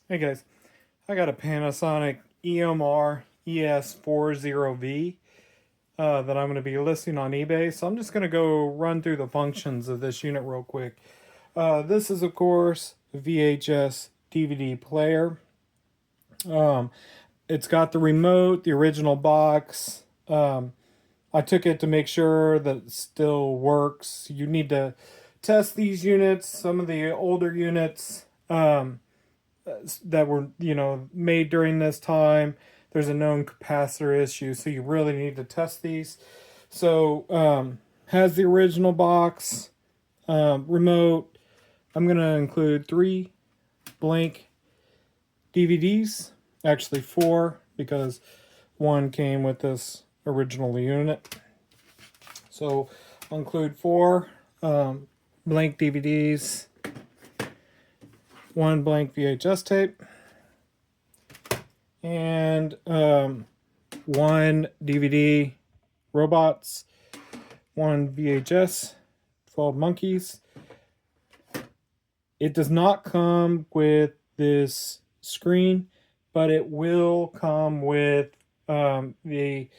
Hey guys, I got a Panasonic EMR-ES40V that I'm going to be listing on eBay. So I'm just going to go run through the functions of this unit real quick. This is, of course, a VHS DVD player. Um, it's got the remote, the original box. I took it to make sure that it still works. You need to test these units. Some of the older units that were made during this time, there's a known capacitor issue, so you really need to test these. So has the original box, remote. I'm going to include 3 blank DVDs, actually 4, because one came with this original unit. So I'll include 4 blank DVDs, 1 blank VHS tape, and 1 DVD robots, 1 VHS 12 monkeys. It does not come with this screen, but it will come with the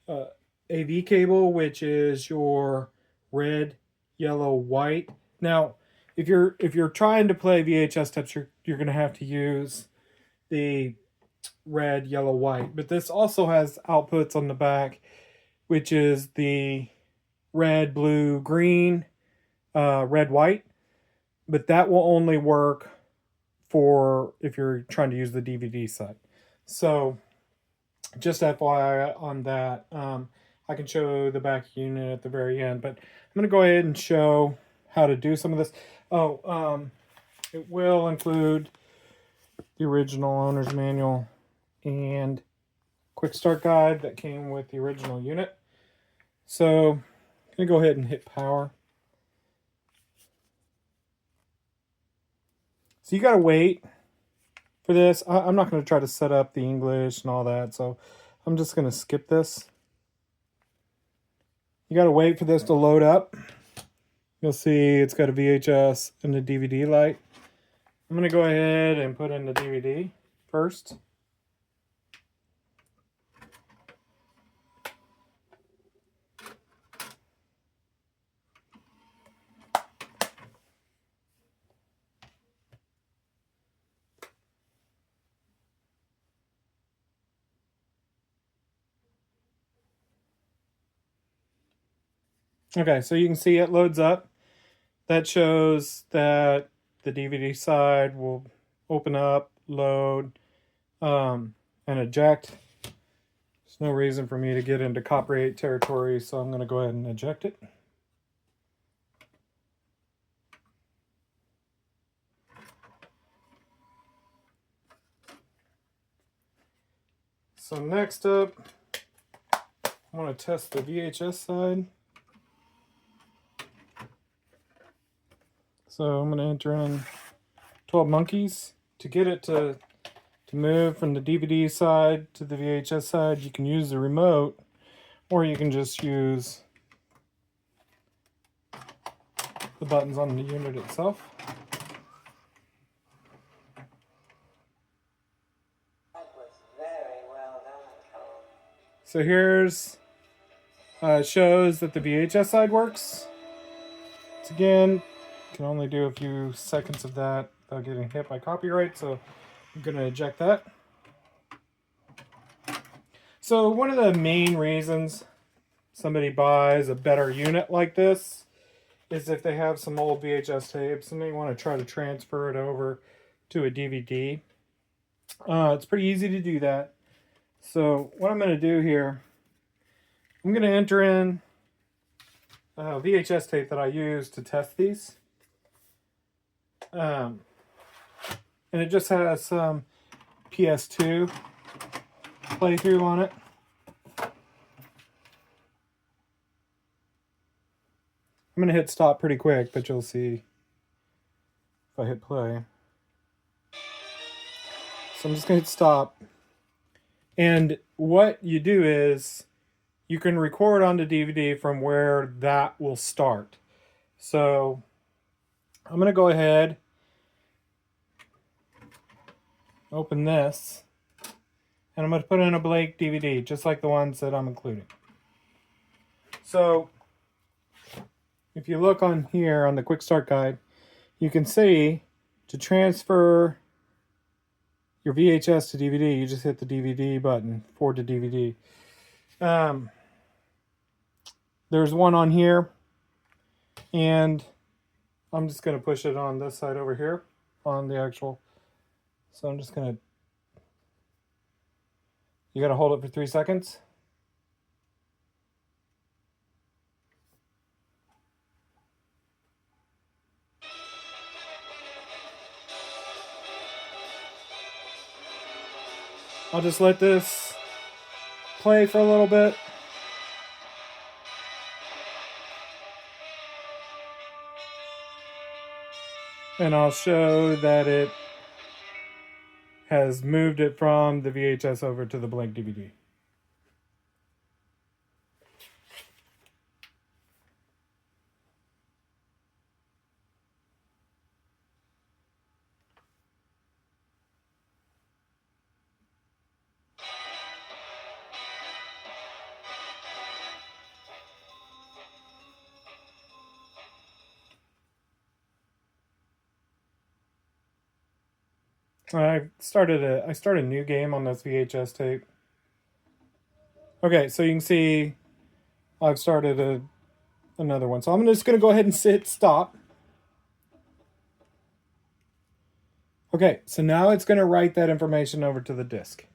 AV cable, which is your red, yellow, white. Now, if you're trying to play VHS tapes, you're going to have to use the red, yellow, white. But this also has outputs on the back, which is the red, blue, green, red, white. But that will only work for if you're trying to use the DVD side. So just FYI on that. I can show the back unit at the very end, but I'm going to go ahead and show how to do some of this. It will include the original owner's manual and quick start guide that came with the original unit. So I'm going to go ahead and hit power. So you got to wait for this. I'm not going to try to set up the English and all that, so I'm just going to skip this. You got to wait for this to load up. You'll see it's got a VHS and a DVD light. I'm going to go ahead and put in the DVD first. Okay, so you can see it loads up. That shows that the DVD side will open up, load, and eject. There's no reason for me to get into copyright territory, so I'm going to go ahead and eject it. So next up, I want to test the VHS side. So I'm going to enter in 12 monkeys. To get it to move from the DVD side to the VHS side, you can use the remote, or you can just use the buttons on the unit itself. So here's shows that the VHS side works. Once again, can only do a few seconds of that without getting hit by copyright, so I'm going to eject that. So one of the main reasons somebody buys a better unit like this is if they have some old VHS tapes and they want to try to transfer it over to a DVD. It's pretty easy to do that. So what I'm going to do here, I'm going to enter in a VHS tape that I use to test these. And it just has some PS2 playthrough on it. I'm going to hit stop pretty quick, but you'll see if I hit play. So I'm just going to hit stop. And what you do is you can record on the DVD from where that will start. So I'm going to go ahead open this, and I'm going to put in a blank DVD, just like the ones that I'm including. So, if you look on here on the quick start guide, you can see to transfer your VHS to DVD, you just hit the DVD button, forward to DVD. There's one on here, and I'm just going to push it on this side over here on the actual. So I'm just going to, you got to hold it for 3 seconds. I'll just let this play for a little bit. And I'll show that it has moved it from the VHS over to the blank DVD. I started a new game on this VHS tape. Okay, so you can see I've started another one. So I'm just going to go ahead and hit stop. Okay, so now it's going to write that information over to the disk.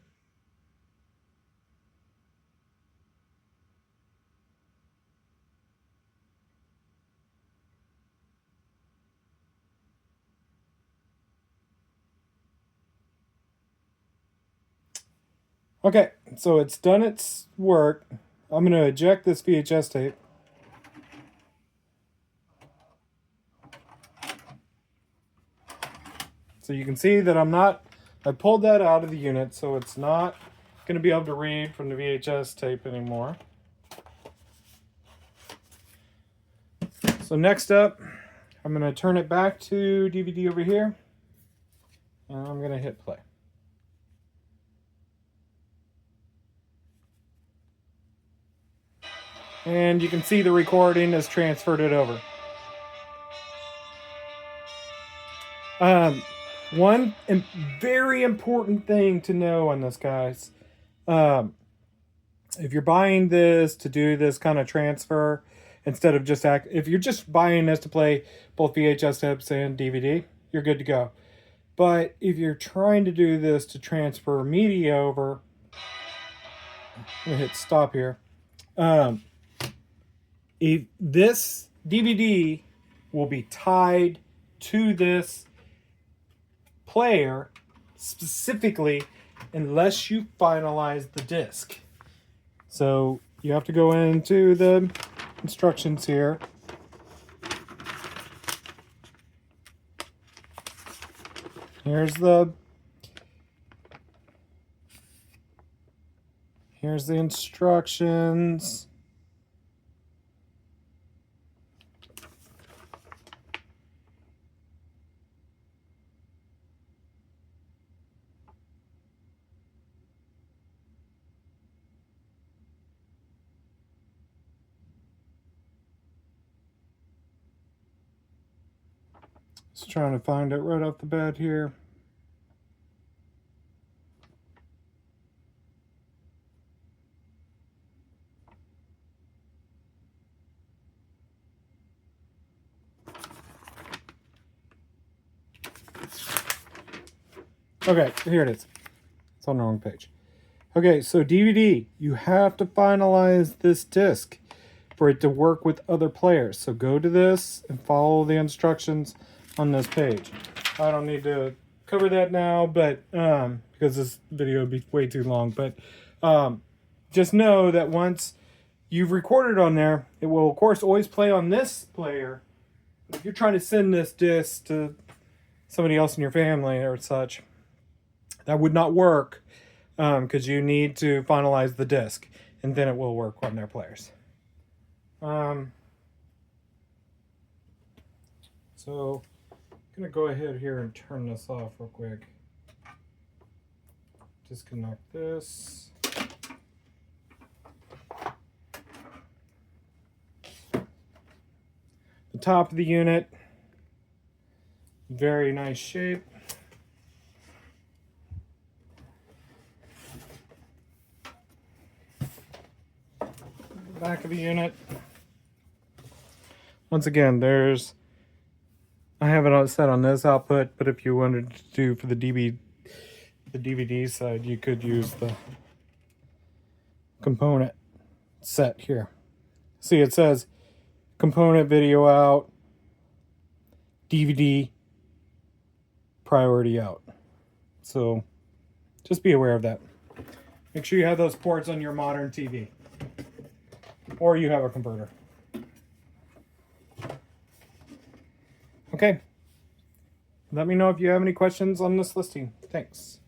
Okay, so it's done its work. I'm going to eject this VHS tape. So you can see that I pulled that out of the unit, so it's not going to be able to read from the VHS tape anymore. So next up, I'm going to turn it back to DVD over here, and I'm going to hit play. And you can see the recording has transferred it over. One very important thing to know on this, guys. If you're buying this to do this kind of transfer, instead of just if you're just buying this to play both VHS tapes and DVD, you're good to go. But if you're trying to do this to transfer media over, I'm gonna hit stop here. If this DVD will be tied to this player specifically unless you finalize the disc. So you have to go into the instructions here. Here's the instructions. Just trying to find it right off the bat here. Okay, here it is. It's on the wrong page. Okay, so DVD, you have to finalize this disc for it to work with other players. So go to this and follow the instructions on this page. I don't need to cover that now, but because this video would be way too long. But just know that once you've recorded on there, it will of course always play on this player. If you're trying to send this disc to somebody else in your family or such, that would not work because you need to finalize the disc, and then it will work on their players. So I'm going to go ahead here and turn this off real quick. disconnect this. The top of the unit, very nice shape. Back of the unit. Once again, there's, I have it set on this output, but if you wanted to do for the DVD side, you could use the component set here. See, it says component video out, DVD priority out. So just be aware of that. Make sure you have those ports on your modern TV, or you have a converter. Okay. Let me know if you have any questions on this listing. Thanks.